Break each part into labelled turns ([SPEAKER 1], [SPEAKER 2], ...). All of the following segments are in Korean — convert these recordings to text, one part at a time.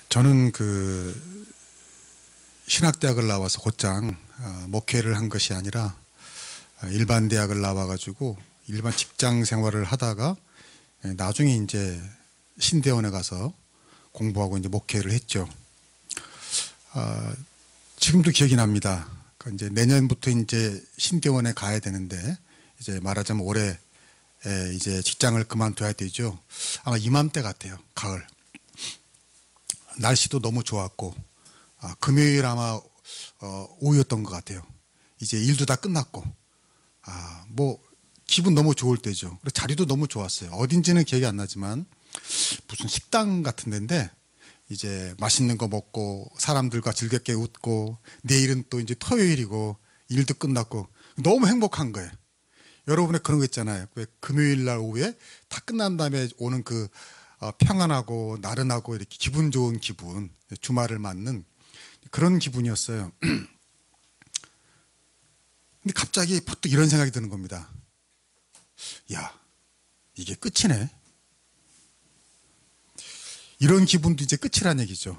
[SPEAKER 1] 저는 신학대학을 나와서 곧장 목회를 한 것이 아니라 일반 대학을 나와가지고 일반 직장 생활을 하다가 나중에 이제 신대원에 가서 공부하고 이제 목회를 했죠. 지금도 기억이 납니다. 이제 내년부터 이제 신대원에 가야 되는데 이제 말하자면 올해 이제 직장을 그만둬야 되죠. 아마 이맘때 같아요. 가을. 날씨도 너무 좋았고 금요일 아마 오후였던 것 같아요. 이제 일도 다 끝났고 뭐 기분 너무 좋을 때죠. 그리고 자리도 너무 좋았어요. 어딘지는 기억이 안 나지만 무슨 식당 같은 데인데 이제 맛있는 거 먹고 사람들과 즐겁게 웃고 내일은 또 이제 토요일이고 일도 끝났고 너무 행복한 거예요. 여러분의 그런 거 있잖아요. 왜 금요일 날 오후에 다 끝난 다음에 오는 평안하고 나른하고 이렇게 기분 좋은 기분, 주말을 맞는 그런 기분이었어요. 근데 갑자기 퍼뜩 이런 생각이 드는 겁니다. 야, 이게 끝이네. 이런 기분도 이제 끝이란 얘기죠.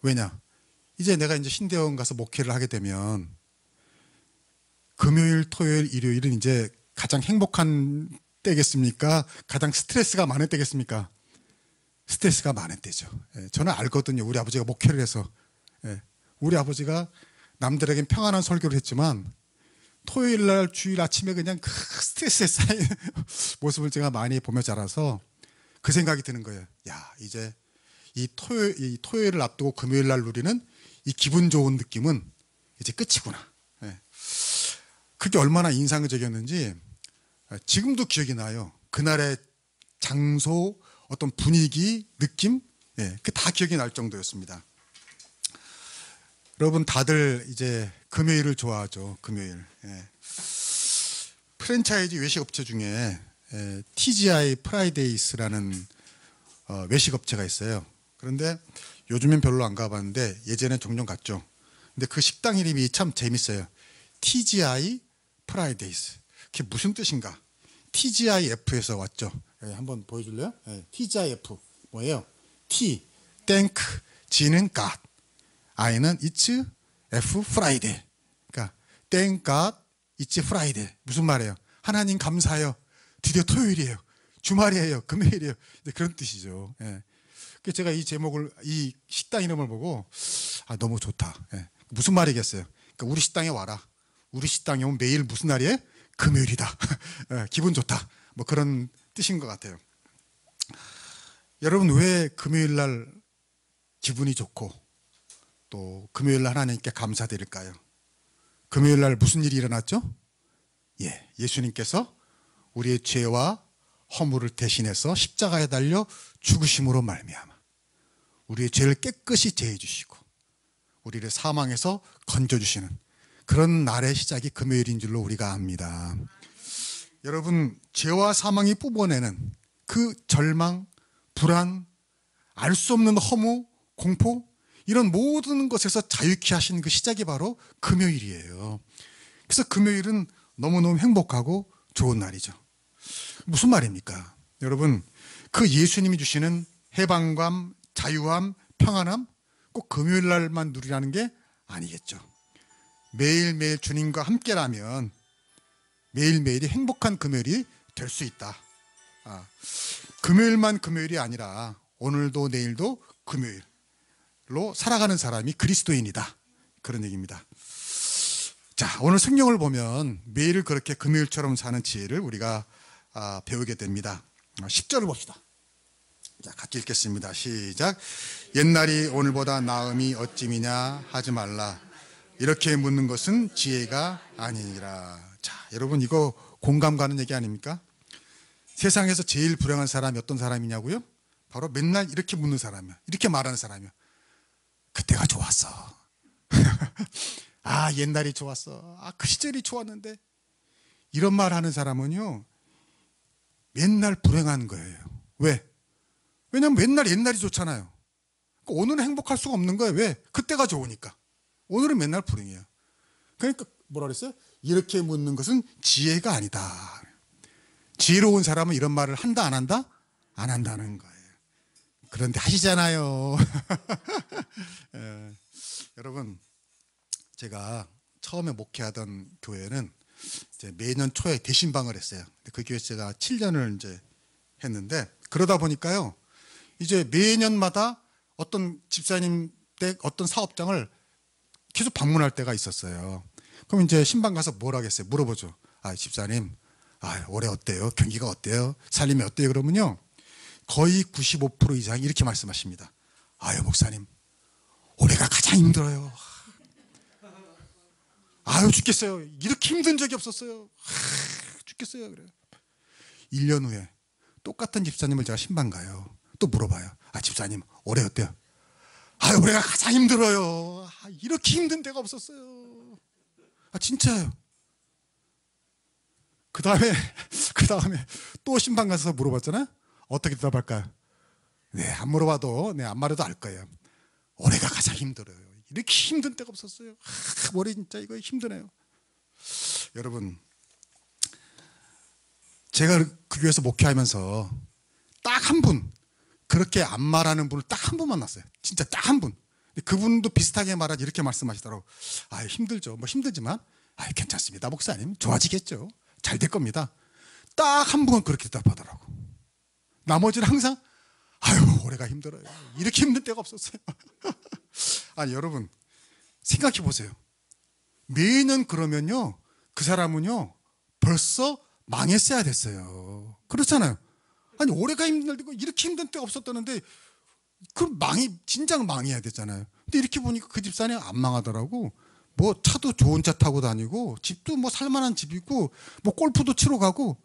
[SPEAKER 1] 왜냐? 이제 내가 이제 신대원 가서 목회를 하게 되면 금요일, 토요일, 일요일은 이제 가장 행복한 때겠습니까? 가장 스트레스가 많은 때겠습니까? 스트레스가 많은 때죠. 저는 알거든요. 우리 아버지가 목회를 해서. 우리 아버지가 남들에겐 평안한 설교를 했지만 토요일 날 주일 아침에 그냥 스트레스에 쌓인 모습을 제가 많이 보며 자라서 그 생각이 드는 거예요. 야, 이제 이 토요일을 앞두고 금요일 날 누리는 이 기분 좋은 느낌은 이제 끝이구나. 그게 얼마나 인상적이었는지 지금도 기억이 나요. 그날의 장소, 어떤 분위기, 느낌, 그 다 기억이 날 정도였습니다. 여러분 다들 이제 금요일을 좋아하죠. 금요일. 프랜차이즈 외식업체 중에 TGI 프라이데이스라는 외식업체가 있어요. 그런데 요즘엔 별로 안 가봤는데 예전엔 종종 갔죠. 근데 그 식당 이름이 참 재밌어요. TGI 프라이데이스. 그게 무슨 뜻인가? TGIF에서 왔죠. 한번 보여줄래요? TGIF 뭐예요? T, Thank, G는 God, I는 It's, F, Friday. 그러니까 Thank God, It's Friday. 무슨 말이에요? 하나님 감사해요. 드디어 토요일이에요. 주말이에요. 금요일이에요. 그런 뜻이죠. 그래서 제가 이 식당 이름을 보고 너무 좋다. 무슨 말이겠어요? 그러니까 우리 식당에 와라. 우리 식당에 오면 매일 무슨 날이에요? 금요일이다. 기분 좋다. 뭐 그런 뜻인 것 같아요. 여러분 왜 금요일 날 기분이 좋고 또 금요일 날 하나님께 감사드릴까요? 금요일 날 무슨 일이 일어났죠? 예수님께서 우리의 죄와 허물을 대신해서 십자가에 달려 죽으심으로 말미암아 우리의 죄를 깨끗이 제해 주시고 우리를 사망에서 건져주시는 그런 날의 시작이 금요일인 줄로 우리가 압니다. 여러분 죄와 사망이 뿜어내는 그 절망, 불안, 알 수 없는 허무, 공포 이런 모든 것에서 자유케 하신 그 시작이 바로 금요일이에요. 그래서 금요일은 너무너무 행복하고 좋은 날이죠. 무슨 말입니까? 여러분 그 예수님이 주시는 해방감, 자유함, 평안함 꼭 금요일 날만 누리라는 게 아니겠죠. 매일매일 주님과 함께라면 매일매일이 행복한 금요일이 될 수 있다. 금요일만 금요일이 아니라 오늘도 내일도 금요일로 살아가는 사람이 그리스도인이다. 그런 얘기입니다. 자, 오늘 성경을 보면 매일 그렇게 금요일처럼 사는 지혜를 우리가 배우게 됩니다. 10절을 봅시다. 자, 같이 읽겠습니다. 시작. 옛날이 오늘보다 나음이 어찌미냐 하지 말라. 이렇게 묻는 것은 지혜가 아니니라. 자, 여러분 이거 공감 가는 얘기 아닙니까? 세상에서 제일 불행한 사람이 어떤 사람이냐고요? 바로 맨날 이렇게 묻는 사람이야. 이렇게 말하는 사람이야. 그때가 좋았어. 옛날이 좋았어. 그 시절이 좋았는데. 이런 말 하는 사람은요 맨날 불행한 거예요. 왜? 왜냐면 맨날 옛날이 좋잖아요. 그러니까 오늘은 행복할 수가 없는 거예요. 왜? 그때가 좋으니까. 오늘은 맨날 불행해요. 그러니까 뭐라 그랬어요? 이렇게 묻는 것은 지혜가 아니다. 지혜로운 사람은 이런 말을 한다 안 한다? 안 한다는 거예요. 그런데 하시잖아요. 예, 여러분, 제가 처음에 목회하던 교회는 이제 매년 초에 대신방을 했어요. 그 교회에서 제가 7년을 이제 했는데, 그러다 보니까요, 이제 매년마다 어떤 집사님 때 어떤 사업장을 계속 방문할 때가 있었어요. 그럼 이제 신방 가서 뭘 하겠어요? 물어보죠. 아, 집사님, 올해 어때요? 경기가 어때요? 살림이 어때요? 그러면요, 거의 95% 이상이 이렇게 말씀하십니다. 아유, 목사님, 올해가 가장 힘들어요. 아유, 죽겠어요. 이렇게 힘든 적이 없었어요. 죽겠어요. 그래요. 1년 후에 똑같은 집사님을 제가 신방 가요. 또 물어봐요. 아, 집사님, 올해 어때요? 아유, 올해가 가장 힘들어요. 이렇게 힘든 데가 없었어요. 아, 진짜요. 그 다음에 또 신방 가서 물어봤잖아요. 어떻게 대답할까요? 네, 안 물어봐도, 네, 안 말해도 알 거예요. 올해가 가장 힘들어요. 이렇게 힘든 때가 없었어요. 올해 진짜 이거 힘드네요. 여러분, 제가 그 교회에서 목회하면서 딱 한 분, 그렇게 안 말하는 분을 딱 한 분 만났어요. 진짜 딱 한 분. 그분도 비슷하게 말하지 이렇게 말씀하시더라고. 아, 힘들죠. 뭐 힘들지만, 괜찮습니다, 목사님. 좋아지겠죠. 잘 될 겁니다. 딱 한 분은 그렇게 대답하더라고. 나머지는 항상, 아유, 올해가 힘들어요. 이렇게 힘든 때가 없었어요. 아니, 여러분, 생각해 보세요. 매년 그러면요, 그 사람은요, 벌써 망했어야 됐어요. 그렇잖아요. 아니, 올해가 힘들고 이렇게 힘든 때가 없었다는데, 그럼 진작 망해야 되잖아요. 근데 이렇게 보니까 그 집사님 안 망하더라고. 뭐 차도 좋은 차 타고 다니고, 집도 뭐 살만한 집이고, 뭐 골프도 치러 가고,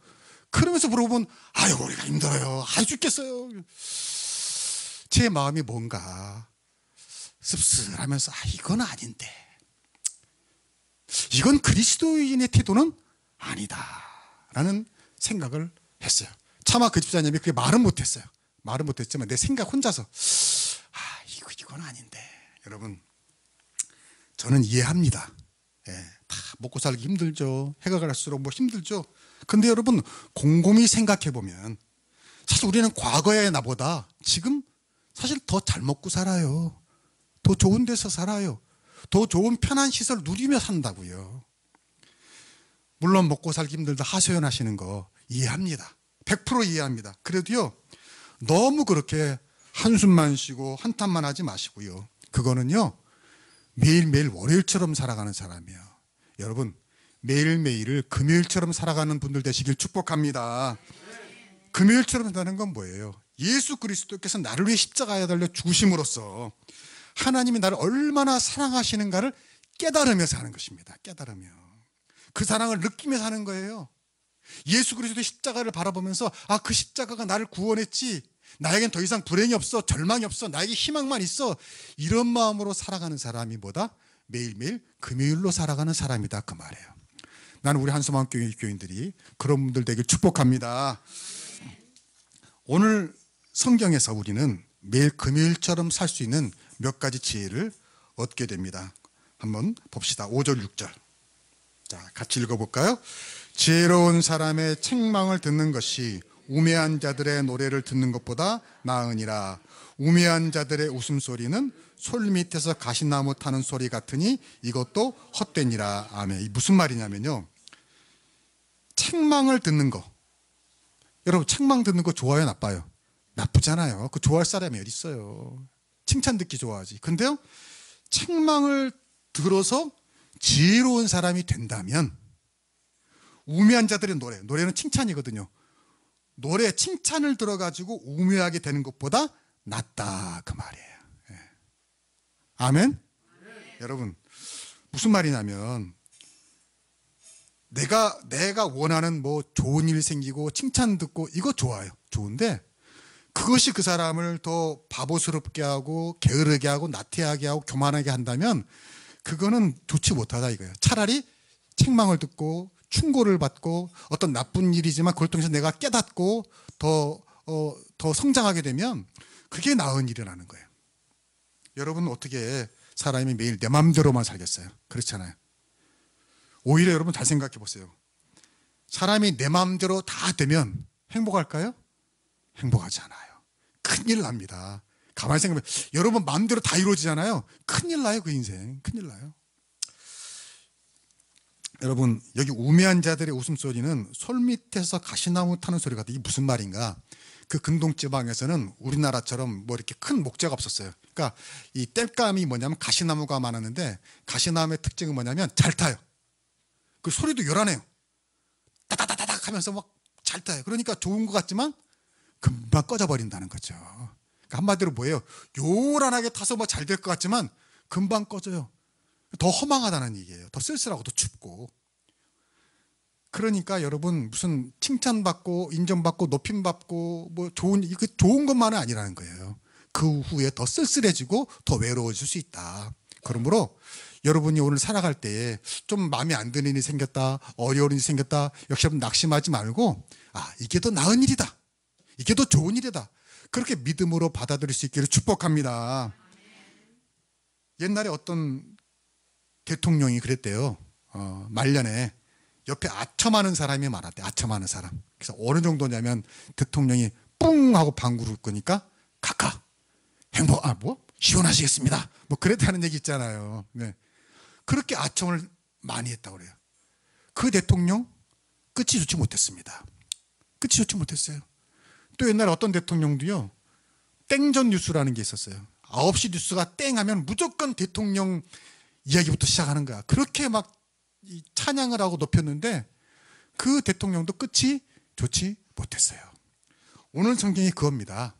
[SPEAKER 1] 그러면서 물어보면, 아유, 올해가 힘들어요. 아유, 죽겠어요. 제 마음이 뭔가 씁쓸하면서, 이건 아닌데, 이건 그리스도인의 태도는 아니다 라는 생각을 했어요. 차마 그 집사님이 그게 말은 못했어요. 말은 못했지만 내 생각 혼자서, 이건 아닌데. 여러분, 저는 이해합니다. 예, 다 먹고 살기 힘들죠. 해가 갈수록 뭐 힘들죠. 근데 여러분, 곰곰이 생각해 보면 사실 우리는 과거의 나보다 지금 사실 더 잘 먹고 살아요. 더 좋은 데서 살아요. 더 좋은 편한 시설 누리며 산다고요. 물론 먹고 살기 힘들다 하소연하시는 거 이해합니다. 100% 이해합니다. 그래도요, 너무 그렇게 한숨만 쉬고 한탄만 하지 마시고요. 그거는요, 매일매일 월요일처럼 살아가는 사람이에요. 여러분, 매일매일을 금요일처럼 살아가는 분들 되시길 축복합니다. 금요일처럼 산다는 건 뭐예요? 예수 그리스도께서 나를 위해 십자가에 달려 죽으심으로써 하나님이 나를 얼마나 사랑하시는가를 깨달으며 사는 것입니다. 깨달으며. 그 사랑을 느끼며 사는 거예요. 예수 그리스도의 십자가를 바라보면서, 그 십자가가 나를 구원했지, 나에겐 더 이상 불행이 없어, 절망이 없어, 나에게 희망만 있어, 이런 마음으로 살아가는 사람이 뭐다? 매일매일 금요일로 살아가는 사람이다, 그 말이에요. 나는 우리 한소망교회 교인들이 그런 분들 되길 축복합니다. 오늘 성경에서 우리는 매일 금요일처럼 살 수 있는 몇 가지 지혜를 얻게 됩니다. 한번 봅시다. 5절 6절. 자, 같이 읽어볼까요? 지혜로운 사람의 책망을 듣는 것이 우매한 자들의 노래를 듣는 것보다 나으니라. 우매한 자들의 웃음소리는 솔 밑에서 가시나무 타는 소리 같으니 이것도 헛되니라. 아멘. 이 무슨 말이냐면요, 책망을 듣는 거, 여러분, 책망 듣는 거 좋아요, 나빠요? 나쁘잖아요. 그 좋아할 사람이 어디 있어요? 칭찬 듣기 좋아하지. 근데요, 책망을 들어서 지혜로운 사람이 된다면, 우매한 자들의 노래는 칭찬이거든요. 노래 칭찬을 들어가지고 우매하게 되는 것보다 낫다, 그 말이에요. 예. 아멘? 여러분, 무슨 말이냐면, 내가 원하는 뭐 좋은 일 생기고 칭찬 듣고 이거 좋아요. 좋은데 그것이 그 사람을 더 바보스럽게 하고 게으르게 하고 나태하게 하고 교만하게 한다면 그거는 좋지 못하다 이거예요. 차라리 책망을 듣고 충고를 받고 어떤 나쁜 일이지만 그걸 통해서 내가 깨닫고 더 성장하게 되면 그게 나은 일이라는 거예요. 여러분, 어떻게 사람이 매일 내 마음대로만 살겠어요? 그렇잖아요. 오히려 여러분 잘 생각해 보세요. 사람이 내 마음대로 다 되면 행복할까요? 행복하지 않아요. 큰일 납니다. 가만히 생각해보면 여러분 마음대로 다 이루어지잖아요. 큰일 나요. 그 인생 큰일 나요. 여러분 여기 우매한 자들의 웃음소리는 솔밑에서 가시나무 타는 소리 같아요. 이게 무슨 말인가? 그 근동지방에서는 우리나라처럼 뭐 이렇게 큰 목재가 없었어요. 그러니까 이 땔감이 뭐냐면 가시나무가 많았는데 가시나무의 특징은 뭐냐면 잘 타요. 그 소리도 요란해요. 따다다다닥 하면서 막 잘 타요. 그러니까 좋은 것 같지만 금방 꺼져버린다는 거죠. 그러니까 한마디로 뭐예요? 요란하게 타서 뭐 잘 될 것 같지만 금방 꺼져요. 더 허망하다는 얘기예요. 더 쓸쓸하고 더 춥고. 그러니까 여러분 무슨 칭찬받고 인정받고 높임받고 뭐 좋은 것만은 아니라는 거예요. 그 후에 더 쓸쓸해지고 더 외로워질 수 있다. 그러므로 여러분이 오늘 살아갈 때에 좀 마음에 안 드는 일이 생겼다, 어려운 일이 생겼다, 역시 여러분 낙심하지 말고 이게 더 나은 일이다, 이게 더 좋은 일이다, 그렇게 믿음으로 받아들일 수 있기를 축복합니다. 옛날에 어떤 대통령이 그랬대요. 말년에 옆에 아첨하는 사람이 많았대. 아첨하는 사람. 그래서 어느 정도냐면 대통령이 뿡 하고 방구를 끄니까 각하 행복 시원하시겠습니다. 뭐 그랬다는 얘기 있잖아요. 네. 그렇게 아첨을 많이 했다고 그래요. 그 대통령 끝이 좋지 못했습니다. 끝이 좋지 못했어요. 또 옛날에 어떤 대통령도요, 땡전 뉴스라는 게 있었어요. 9시 뉴스가 땡 하면 무조건 대통령 이야기부터 시작하는 거야. 그렇게 막 찬양을 하고 높였는데 그 대통령도 끝이 좋지 못했어요. 오늘 성경이 그겁니다.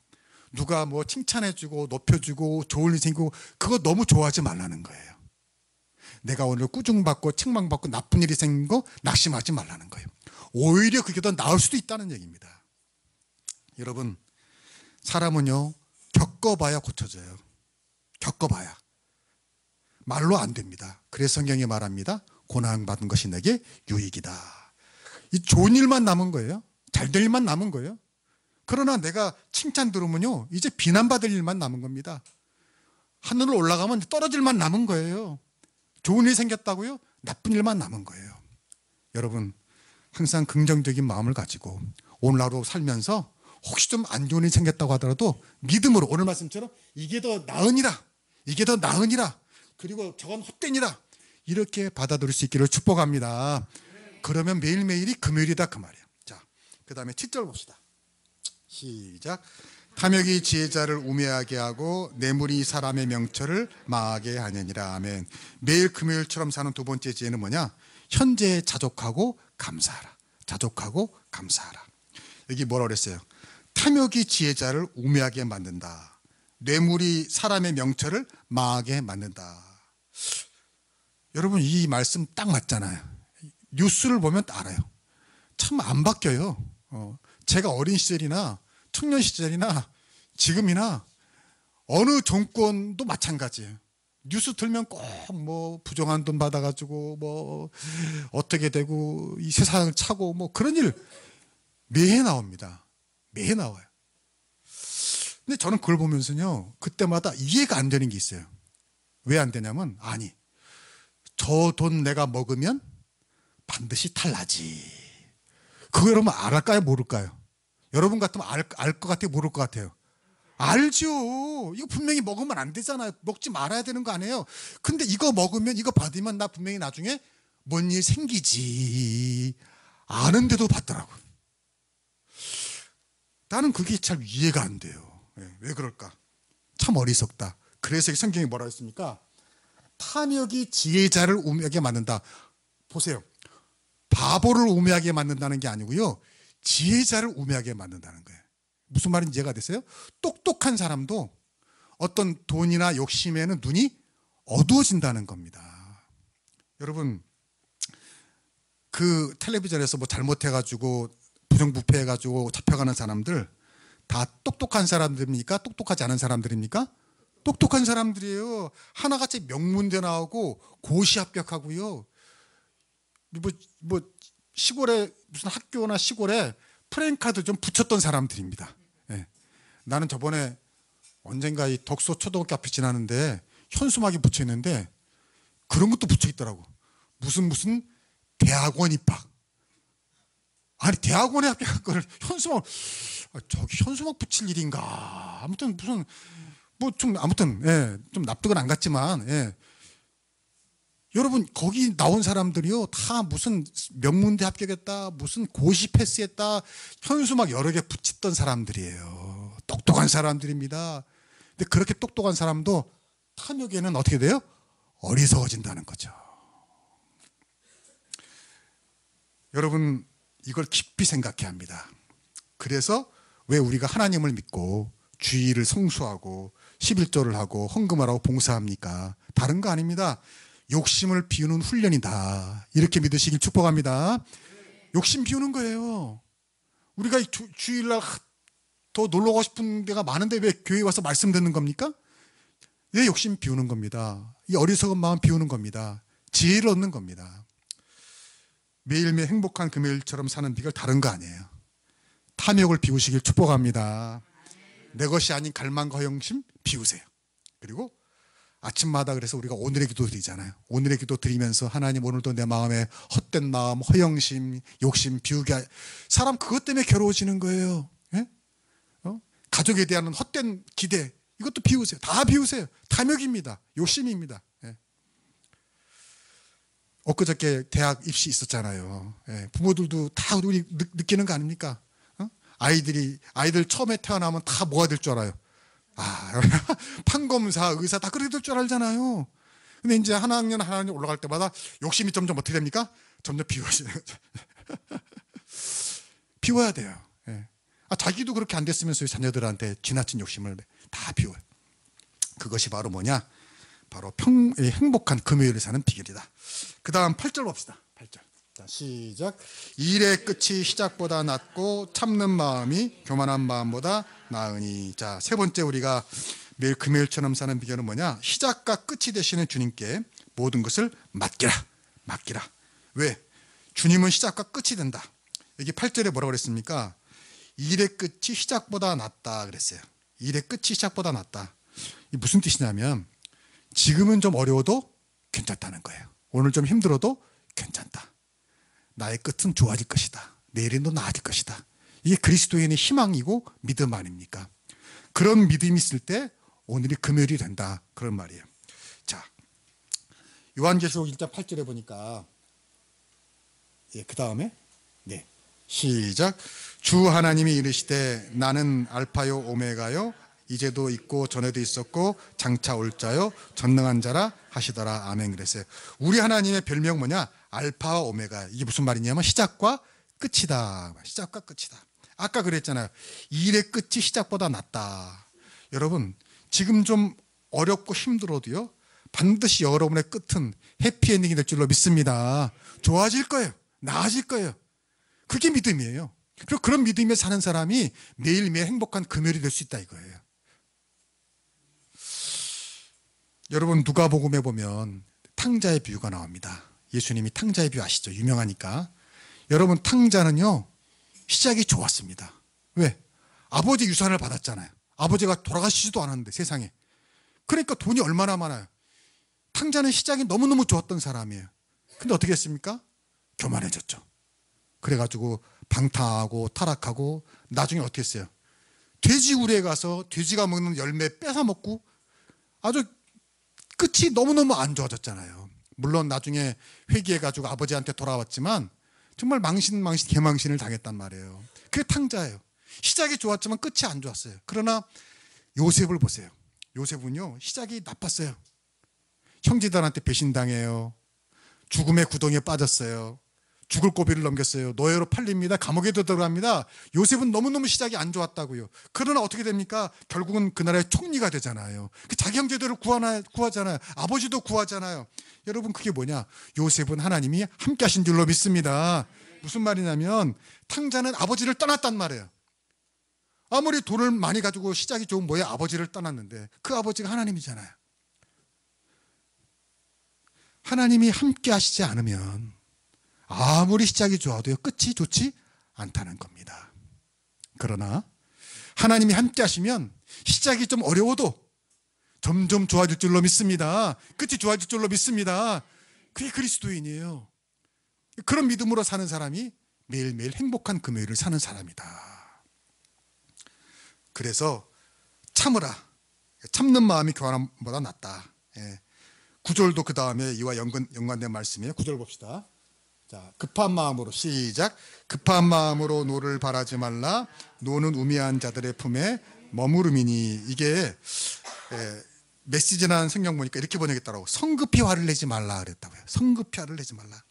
[SPEAKER 1] 누가 뭐 칭찬해주고 높여주고 좋은 일 생기고 그거 너무 좋아하지 말라는 거예요. 내가 오늘 꾸중받고 책망받고 나쁜 일이 생긴 거 낙심하지 말라는 거예요. 오히려 그게 더 나을 수도 있다는 얘기입니다. 여러분 사람은요 겪어봐야 고쳐져요. 겪어봐야. 말로 안 됩니다. 그래서 성경이 말합니다. 고난받은 것이 내게 유익이다. 이 좋은 일만 남은 거예요. 잘 될 일만 남은 거예요. 그러나 내가 칭찬 들으면요 이제 비난받을 일만 남은 겁니다. 하늘로 올라가면 떨어질 일만 남은 거예요. 좋은 일이 생겼다고요? 나쁜 일만 남은 거예요. 여러분 항상 긍정적인 마음을 가지고 오늘 하루 살면서 혹시 좀 안 좋은 일이 생겼다고 하더라도 믿음으로 오늘 말씀처럼 이게 더 나으니라, 이게 더 나으니라, 그리고 저건 헛되니라 이렇게 받아들일 수 있기를 축복합니다. 그러면 매일매일이 금요일이다 그 말이에요. 자, 그 다음에 7절 봅시다. 시작. 탐욕이 지혜자를 우매하게 하고 뇌물이 사람의 명철을 망하게 하느니라. 아멘. 매일 금요일처럼 사는 두 번째 지혜는 뭐냐? 현재에 자족하고 감사하라. 자족하고 감사하라. 여기 뭐라 그랬어요? 탐욕이 지혜자를 우매하게 만든다. 뇌물이 사람의 명철을 망하게 만든다. 여러분 이 말씀 딱 맞잖아요. 뉴스를 보면 알아요. 참 안 바뀌어요. 제가 어린 시절이나 청년 시절이나 지금이나 어느 정권도 마찬가지예요. 뉴스 들면 꼭 뭐 부정한 돈 받아가지고 뭐 어떻게 되고 이 세상을 차고 뭐 그런 일 매해 나옵니다. 매해 나와요. 근데 저는 그걸 보면서요 그때마다 이해가 안 되는 게 있어요. 왜 안 되냐면 저 돈 내가 먹으면 반드시 탈나지. 그거 여러분 알까요 모를까요? 여러분 같으면 알 것 같아요 모를 것 같아요? 알죠. 이거 분명히 먹으면 안 되잖아요. 먹지 말아야 되는 거 아니에요? 근데 이거 먹으면 이거 받으면 나 분명히 나중에 뭔 일 생기지 아는데도 받더라고요. 나는 그게 참 이해가 안 돼요. 왜 그럴까? 참 어리석다. 그래서 성경이 뭐라 했습니까? 탐욕이 지혜자를 우매하게 만든다. 보세요. 바보를 우매하게 만든다는 게 아니고요. 지혜자를 우매하게 만든다는 거예요. 무슨 말인지 이해가 됐어요? 똑똑한 사람도 어떤 돈이나 욕심에는 눈이 어두워진다는 겁니다. 여러분 그 텔레비전에서 뭐 잘못해가지고 부정부패해가지고 잡혀가는 사람들 다 똑똑한 사람들입니까? 똑똑하지 않은 사람들입니까? 똑똑한 사람들이에요. 하나같이 명문대 나오고 고시 합격하고요. 뭐 시골에 무슨 학교나 시골에 프랜카드 좀 붙였던 사람들입니다. 예. 나는 저번에 언젠가 이 덕소 초등학교 앞에 지나는데 현수막이 붙여 있는데 그런 것도 붙여 있더라고. 무슨 대학원 입학. 아니 대학원에 합격한 거를 현수막, 저기 현수막 붙일 일인가? 아무튼 무슨 뭐 좀 아무튼 예, 좀 납득은 안 갔지만 예. 여러분 거기 나온 사람들이요 다 무슨 명문대 합격했다, 무슨 고시 패스했다, 현수막 여러 개 붙였던 사람들이에요. 똑똑한 사람들입니다. 근데 그렇게 똑똑한 사람도 탐욕에는 어떻게 돼요? 어리석어진다는 거죠. 여러분 이걸 깊이 생각해야 합니다. 그래서 왜 우리가 하나님을 믿고 주의를 성수하고 11조를 하고 헌금을 하고 봉사합니까? 다른 거 아닙니다. 욕심을 비우는 훈련이다. 이렇게 믿으시길 축복합니다. 욕심 비우는 거예요. 우리가 주일날 더 놀러 가고 싶은 데가 많은데 왜 교회에 와서 말씀 듣는 겁니까? 내 욕심 비우는 겁니다. 이 어리석은 마음 비우는 겁니다. 지혜를 얻는 겁니다. 매일매일 행복한 금요일처럼 사는 비결 다른 거 아니에요. 탐욕을 비우시길 축복합니다. 내 것이 아닌 갈망과 허영심 비우세요. 그리고 아침마다 그래서 우리가 오늘의 기도 드리잖아요. 오늘의 기도 드리면서 하나님 오늘도 내 마음에 헛된 마음, 허영심, 욕심 비우게 사람 그것 때문에 괴로워지는 거예요. 예? 가족에 대한 헛된 기대 이것도 비우세요. 다 비우세요. 탐욕입니다. 욕심입니다. 예. 엊그저께 대학 입시 있었잖아요. 예. 부모들도 다 우리 느끼는 거 아닙니까? 아이들 처음에 태어나면 다 뭐가 될 줄 알아요? 판검사, 의사 다 그렇게 될 줄 알잖아요. 근데 이제 한 학년 올라갈 때마다 욕심이 점점 어떻게 됩니까? 점점 비워지는 거죠. 비워야 돼요. 예. 자기도 그렇게 안 됐으면서 자녀들한테 지나친 욕심을 다 비워요. 그것이 바로 뭐냐? 바로 행복한 금요일을 사는 비결이다. 그 다음 8절 봅시다. 8절. 자, 시작. 일의 끝이 시작보다 낫고 참는 마음이 교만한 마음보다 나으니. 자, 세 번째 우리가 매일 금요일처럼 사는 비결은 뭐냐? 시작과 끝이 되시는 주님께 모든 것을 맡기라. 맡기라. 왜? 주님은 시작과 끝이 된다. 여기 8절에 뭐라고 그랬습니까? 일의 끝이 시작보다 낫다 그랬어요. 일의 끝이 시작보다 낫다. 이게 무슨 뜻이냐면 지금은 좀 어려워도 괜찮다는 거예요. 오늘 좀 힘들어도 괜찮다. 나의 끝은 좋아질 것이다. 내일은 더 나아질 것이다. 이게 그리스도인의 희망이고 믿음 아닙니까? 그런 믿음이 있을 때 오늘이 금요일이 된다. 그런 말이에요. 자, 요한계시록 1장 8절에 보니까 그 다음에 시작. 주 하나님이 이르시되 나는 알파요 오메가요 이제도 있고 전에도 있었고 장차 올 자요 전능한 자라 하시더라. 아멘. 그랬어요. 우리 하나님의 별명 뭐냐? 알파와 오메가. 이게 무슨 말이냐면 시작과 끝이다. 시작과 끝이다. 아까 그랬잖아요. 일의 끝이 시작보다 낫다. 여러분 지금 좀 어렵고 힘들어도요 반드시 여러분의 끝은 해피엔딩이 될 줄로 믿습니다. 좋아질 거예요. 나아질 거예요. 그게 믿음이에요. 그리고 그런 믿음에 사는 사람이 매일매일 행복한 금요일이 될 수 있다 이거예요. 여러분 누가복음에 보면 탕자의 비유가 나옵니다. 예수님이 탕자의 비유 아시죠? 유명하니까. 여러분 탕자는요 시작이 좋았습니다. 왜? 아버지 유산을 받았잖아요. 아버지가 돌아가시지도 않았는데 세상에. 그러니까 돈이 얼마나 많아요. 탕자는 시작이 너무너무 좋았던 사람이에요. 근데 어떻게 했습니까? 교만해졌죠. 그래가지고 방탕하고 타락하고 나중에 어떻게 했어요? 돼지우리에 가서 돼지가 먹는 열매 뺏어 먹고 아주 끝이 너무너무 안 좋아졌잖아요. 물론 나중에 회개해가지고 아버지한테 돌아왔지만 정말 개망신을 당했단 말이에요. 그게 탕자예요. 시작이 좋았지만 끝이 안 좋았어요. 그러나 요셉을 보세요. 요셉은요 시작이 나빴어요. 형제들한테 배신당해요. 죽음의 구덩이에 빠졌어요. 죽을 고비를 넘겼어요. 노예로 팔립니다. 감옥에도 들어갑니다. 요셉은 너무너무 시작이 안 좋았다고요. 그러나 어떻게 됩니까? 결국은 그 나라의 총리가 되잖아요. 자기 형제들을 구하잖아요. 아버지도 구하잖아요. 여러분 그게 뭐냐? 요셉은 하나님이 함께 하신 줄로 믿습니다. 무슨 말이냐면 탕자는 아버지를 떠났단 말이에요. 아무리 돈을 많이 가지고 시작이 좋은 뭐야 아버지를 떠났는데 그 아버지가 하나님이잖아요. 하나님이 함께 하시지 않으면 아무리 시작이 좋아도요 끝이 좋지 않다는 겁니다. 그러나 하나님이 함께 하시면 시작이 좀 어려워도 점점 좋아질 줄로 믿습니다. 끝이 좋아질 줄로 믿습니다. 그게 그리스도인이에요. 그런 믿음으로 사는 사람이 매일매일 행복한 금요일을 사는 사람이다. 그래서 참으라. 참는 마음이 교만함보다 낫다. 9절도 그 다음에 이와 연관된 말씀이에요. 9절 봅시다. 자, 급한 마음으로 시작. 급한 마음으로 노를 바라지 말라. 노는 우매한 자들의 품에 머무름이니. 이게 메시지라는 성경 보니까 이렇게 번역했더라고. 성급히 화를 내지 말라 그랬다고요. 성급히 화를 내지 말라.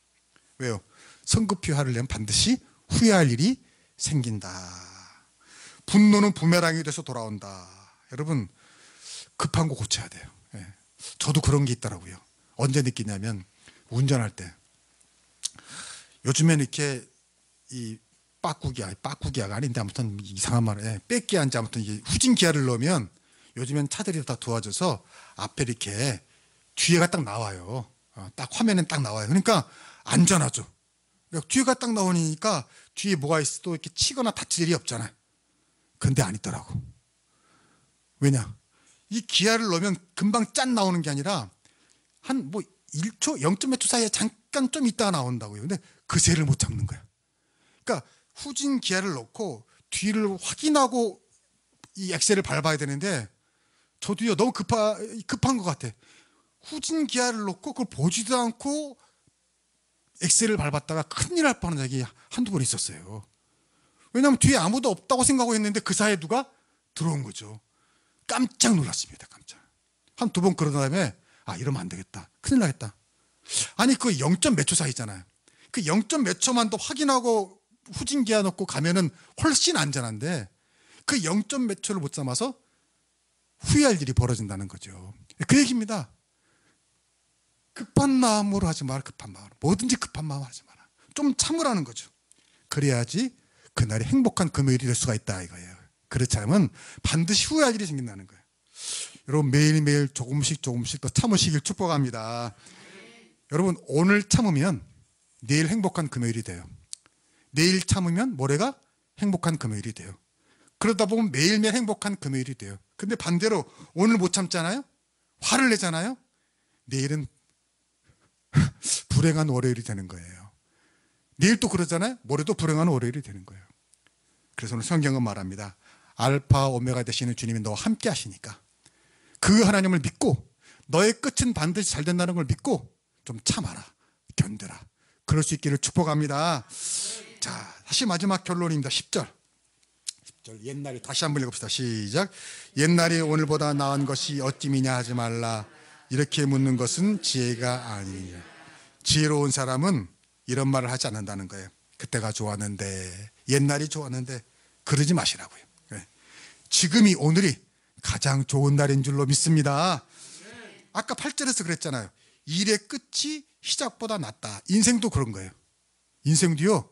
[SPEAKER 1] 왜요? 성급히 화를 내면 반드시 후회할 일이 생긴다. 분노는 부메랑이 돼서 돌아온다. 여러분, 급한 거 고쳐야 돼요. 저도 그런 게 있더라고요. 언제 느끼냐면 운전할 때 요즘엔 이렇게 이 빠꾸기야가 아닌데 아무튼 이상한 말에 뺏기한지 아무튼 이게 후진 기아를 넣으면 요즘엔 차들이 다 도와줘서 앞에 이렇게 뒤에가 딱 나와요. 딱 화면에 딱 나와요. 그러니까 안전하죠. 그러니까 뒤에가 딱 나오니까 뒤에 뭐가 있어도 이렇게 치거나 다칠 일이 없잖아요. 근데 안 있더라고. 왜냐? 이 기아를 넣으면 금방 짠 나오는 게 아니라 한 뭐 1초, 0몇 초 사이에 잠깐 좀 있다가 나온다고요. 근데 그 새를 못 잡는 거야. 그러니까 후진 기아를 넣고 뒤를 확인하고 이 엑셀을 밟아야 되는데 저도요 너무 급한 것 같아. 후진 기아를 넣고 그걸 보지도 않고 엑셀을 밟았다가 큰일 날 뻔한 적이 한두 번 있었어요. 왜냐하면 뒤에 아무도 없다고 생각하고 있는데 그 사이에 누가 들어온 거죠. 깜짝 놀랐습니다. 깜짝. 한 두 번 그런 다음에 이러면 안 되겠다. 큰일 나겠다. 아니 그 0점 몇 초 사이잖아요. 그 0점 몇 초만 더 확인하고 후진 기아 넣고 가면은 훨씬 안전한데 그 0점 몇 초를 못 잡아서 후회할 일이 벌어진다는 거죠. 그 얘기입니다. 급한 마음으로 하지 마라. 급한 마음으로. 뭐든지 급한 마음 하지 마라. 좀 참으라는 거죠. 그래야지 그날이 행복한 금요일이 될 수가 있다 이거예요. 그렇지 않으면 반드시 후회할 일이 생긴다는 거예요. 여러분 매일매일 조금씩 더 참으시길 축복합니다. 여러분 오늘 참으면 내일 행복한 금요일이 돼요. 내일 참으면 모레가 행복한 금요일이 돼요. 그러다 보면 매일매일 행복한 금요일이 돼요. 근데 반대로 오늘 못 참잖아요. 화를 내잖아요. 내일은 불행한 월요일이 되는 거예요. 내일 또 그러잖아요. 모레도 불행한 월요일이 되는 거예요. 그래서 오늘 성경은 말합니다. 알파 오메가 되시는 주님이 너와 함께 하시니까 그 하나님을 믿고 너의 끝은 반드시 잘 된다는 걸 믿고 좀 참아라. 견뎌라. 그럴 수 있기를 축복합니다. 자, 다시 마지막 결론입니다. 10절 옛날에 다시 한번 읽읍시다. 시작. 옛날이 오늘보다 나은 것이 어찌미냐 하지 말라. 이렇게 묻는 것은 지혜가 아니냐. 지혜로운 사람은 이런 말을 하지 않는다는 거예요. 그때가 좋았는데, 옛날이 좋았는데 그러지 마시라고요. 지금이 오늘이 가장 좋은 날인 줄로 믿습니다. 아까 8절에서 그랬잖아요. 일의 끝이 시작보다 낫다. 인생도 그런 거예요. 인생도요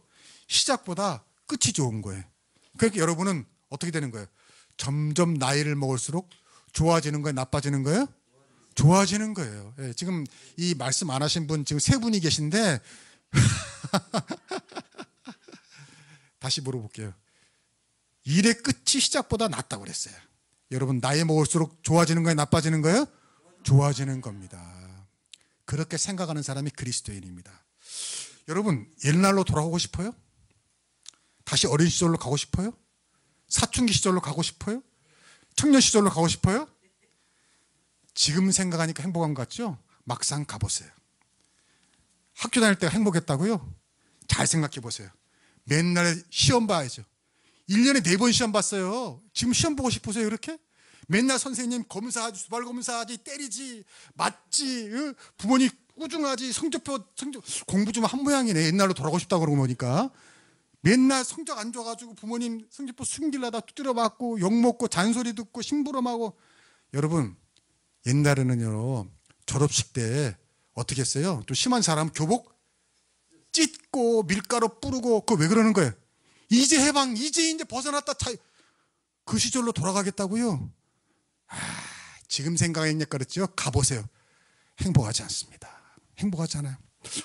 [SPEAKER 1] 시작보다 끝이 좋은 거예요. 그러니까 여러분은 어떻게 되는 거예요? 점점 나이를 먹을수록 좋아지는 거예요? 나빠지는 거예요? 좋아지는 거예요. 지금 이 말씀 안 하신 분 지금 세 분이 계신데 다시 물어볼게요. 일의 끝이 시작보다 낫다고 그랬어요. 여러분 나이 먹을수록 좋아지는 거예요? 나빠지는 거예요? 좋아지는 겁니다. 그렇게 생각하는 사람이 그리스도인입니다. 여러분 옛날로 돌아가고 싶어요? 다시 어린 시절로 가고 싶어요? 사춘기 시절로 가고 싶어요? 청년 시절로 가고 싶어요? 지금 생각하니까 행복한 것 같죠? 막상 가보세요. 학교 다닐 때가 행복했다고요? 잘 생각해 보세요. 맨날 시험 봐야죠. 1년에 4번 시험 봤어요. 지금 시험 보고 싶으세요 이렇게? 맨날 선생님 검사하지, 수발 검사하지, 때리지, 맞지, 부모님 꾸중하지, 성적 공부 좀 한 모양이네. 옛날로 돌아가고 싶다고 그러고 보니까 맨날 성적 안 좋아가지고 부모님 성적표 숨기려다 두드려 맞고 욕먹고 잔소리 듣고 심부름하고. 여러분 옛날에는요 졸업식 때 어떻게 했어요? 또 심한 사람 교복 찢고 밀가루 뿌르고. 그거 왜 그러는 거예요? 이제 해방, 이제 벗어났다. 그 시절로 돌아가겠다고요? 지금 생각했냐 그랬죠? 가보세요. 행복하지 않습니다. 행복하지 않아요.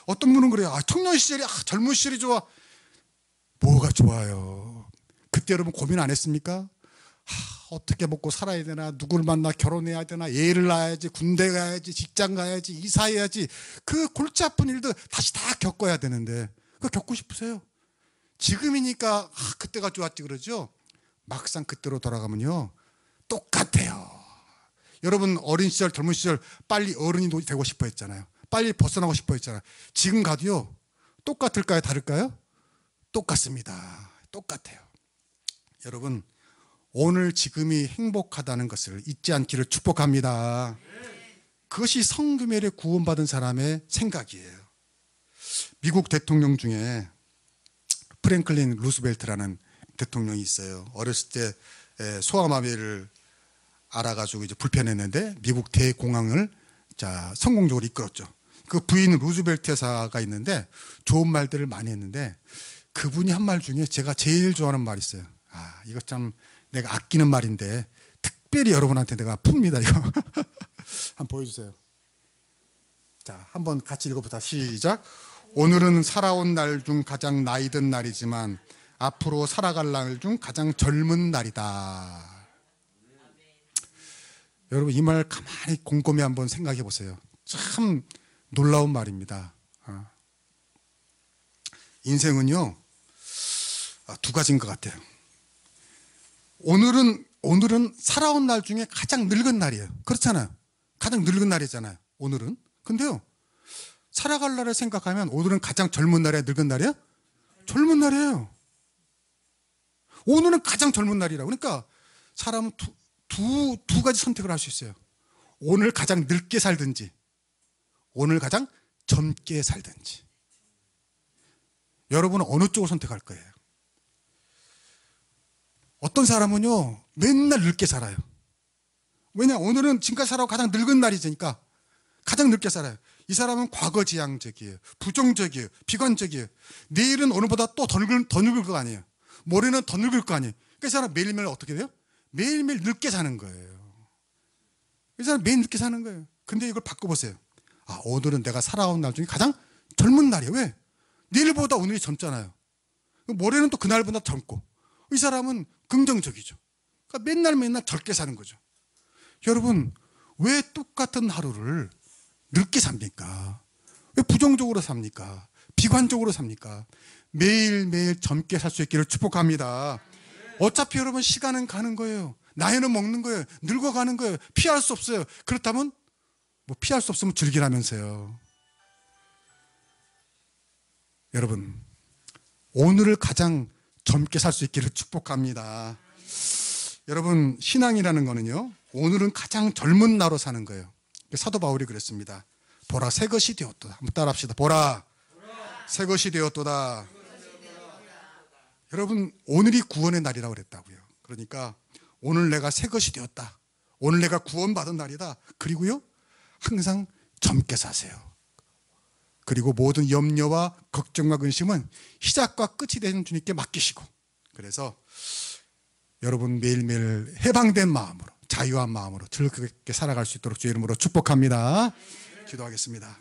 [SPEAKER 1] 어떤 분은 그래요. 청년 시절이 젊은 시절이 좋아. 뭐가 좋아요? 그때 여러분 고민 안 했습니까? 어떻게 먹고 살아야 되나, 누구를 만나 결혼해야 되나, 애를 낳아야지, 군대 가야지, 직장 가야지, 이사해야지. 그 골치 아픈 일도 다시 다 겪어야 되는데 그거 겪고 싶으세요? 지금이니까 그때가 좋았지 그러죠. 막상 그때로 돌아가면요 똑같아요. 여러분 어린 시절 젊은 시절 빨리 어른이 되고 싶어 했잖아요. 빨리 벗어나고 싶어 했잖아요. 지금 가도요 똑같을까요 다를까요? 똑같습니다. 똑같아요. 여러분 오늘 지금이 행복하다는 것을 잊지 않기를 축복합니다. 그것이 성금일에 구원받은 사람의 생각이에요. 미국 대통령 중에 프랭클린 루스벨트라는 대통령이 있어요. 어렸을 때 소아마비를 알아가지고 이제 불편했는데 미국 대공황을 성공적으로 이끌었죠. 그 부인 루즈벨트 여사가 있는데 좋은 말들을 많이 했는데 그분이 한 말 중에 제가 제일 좋아하는 말이 있어요. 이거 참 내가 아끼는 말인데 특별히 여러분한테 내가 풉니다. 이거 한번 보여주세요. 자, 한번 같이 읽어보자. 시작. 오늘은 살아온 날 중 가장 나이 든 날이지만 앞으로 살아갈 날 중 가장 젊은 날이다. 여러분 이 말 가만히 곰곰이 한번 생각해 보세요. 참 놀라운 말입니다. 인생은요 두 가지인 것 같아요. 오늘은 살아온 날 중에 가장 늙은 날이에요. 그렇잖아요. 가장 늙은 날이잖아요. 오늘은. 근데요 살아갈 날을 생각하면 오늘은 가장 젊은 날이야, 늙은 날이야? 젊은 날이에요. 오늘은 가장 젊은 날이라. 그러니까 사람은 두 가지 선택을 할 수 있어요. 오늘 가장 늙게 살든지 오늘 가장 젊게 살든지. 여러분은 어느 쪽을 선택할 거예요? 어떤 사람은요 맨날 늙게 살아요. 왜냐 오늘은 지금까지 살아고 가장 늙은 날이니까 가장 늙게 살아요. 이 사람은 과거지향적이에요. 부정적이에요. 비관적이에요. 내일은 오늘보다 또 더 늙을 거 아니에요. 모레는 더 늙을 거 아니에요. 그러니까 이 사람 매일매일 어떻게 돼요? 매일매일 늙게 사는 거예요. 이 사람 매일 늙게 사는 거예요. 근데 이걸 바꿔보세요. 오늘은 내가 살아온 날 중에 가장 젊은 날이에요. 왜? 내일보다 오늘이 젊잖아요. 모레는 또 그날보다 젊고. 이 사람은 긍정적이죠. 그러니까 맨날 젊게 사는 거죠. 여러분 왜 똑같은 하루를 늙게 삽니까? 왜 부정적으로 삽니까? 비관적으로 삽니까? 매일매일 젊게 살 수 있기를 축복합니다. 어차피 여러분 시간은 가는 거예요. 나이는 먹는 거예요. 늙어가는 거예요. 피할 수 없어요. 그렇다면 뭐 피할 수 없으면 즐기라면서요. 여러분 오늘을 가장 젊게 살 수 있기를 축복합니다. 여러분 신앙이라는 거는요 오늘은 가장 젊은 나로 사는 거예요. 사도 바울이 그랬습니다. 보라 새 것이 되었도다. 한번 따라합시다. 보라 새 것이 되었도다. 여러분 오늘이 구원의 날이라고 그랬다고요. 그러니까 오늘 내가 새 것이 되었다. 오늘 내가 구원받은 날이다. 그리고요 항상 젊게 사세요. 그리고 모든 염려와 걱정과 근심은 시작과 끝이 되는 주님께 맡기시고, 그래서 여러분 매일매일 해방된 마음으로 자유한 마음으로 즐겁게 살아갈 수 있도록 주의 이름으로 축복합니다. 기도하겠습니다.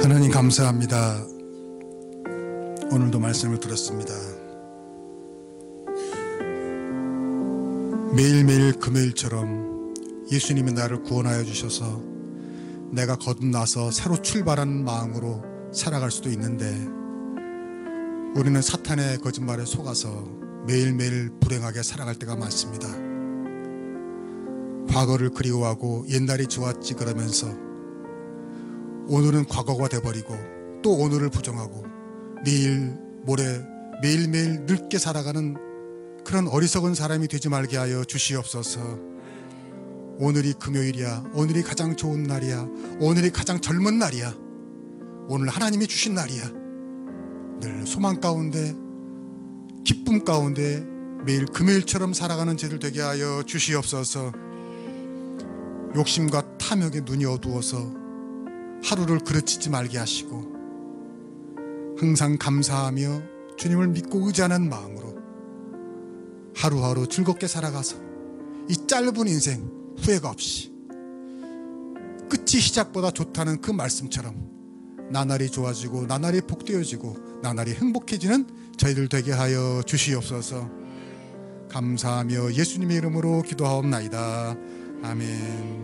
[SPEAKER 1] 하나님 감사합니다. 오늘도 말씀을 들었습니다. 매일매일 금요일처럼 예수님이 나를 구원하여 주셔서 내가 거듭나서 새로 출발하는 마음으로 살아갈 수도 있는데, 우리는 사탄의 거짓말에 속아서 매일매일 불행하게 살아갈 때가 많습니다. 과거를 그리워하고 옛날이 좋았지 그러면서 오늘은 과거가 돼버리고 또 오늘을 부정하고 내일 모레 매일매일 늙게 살아가는 그런 어리석은 사람이 되지 말게 하여 주시옵소서. 오늘이 금요일이야. 오늘이 가장 좋은 날이야. 오늘이 가장 젊은 날이야. 오늘 하나님이 주신 날이야. 늘 소망 가운데 기쁨 가운데 매일 금요일처럼 살아가는 저희들 되게 하여 주시옵소서. 욕심과 탐욕에 눈이 어두워서 하루를 그르치지 말게 하시고 항상 감사하며 주님을 믿고 의지하는 마음으로 하루하루 즐겁게 살아가서 이 짧은 인생 후회가 없이 끝이 시작보다 좋다는 그 말씀처럼 나날이 좋아지고 나날이 복되어지고 나날이 행복해지는 저희들 되게 하여 주시옵소서. 감사하며 예수님의 이름으로 기도하옵나이다. 아멘.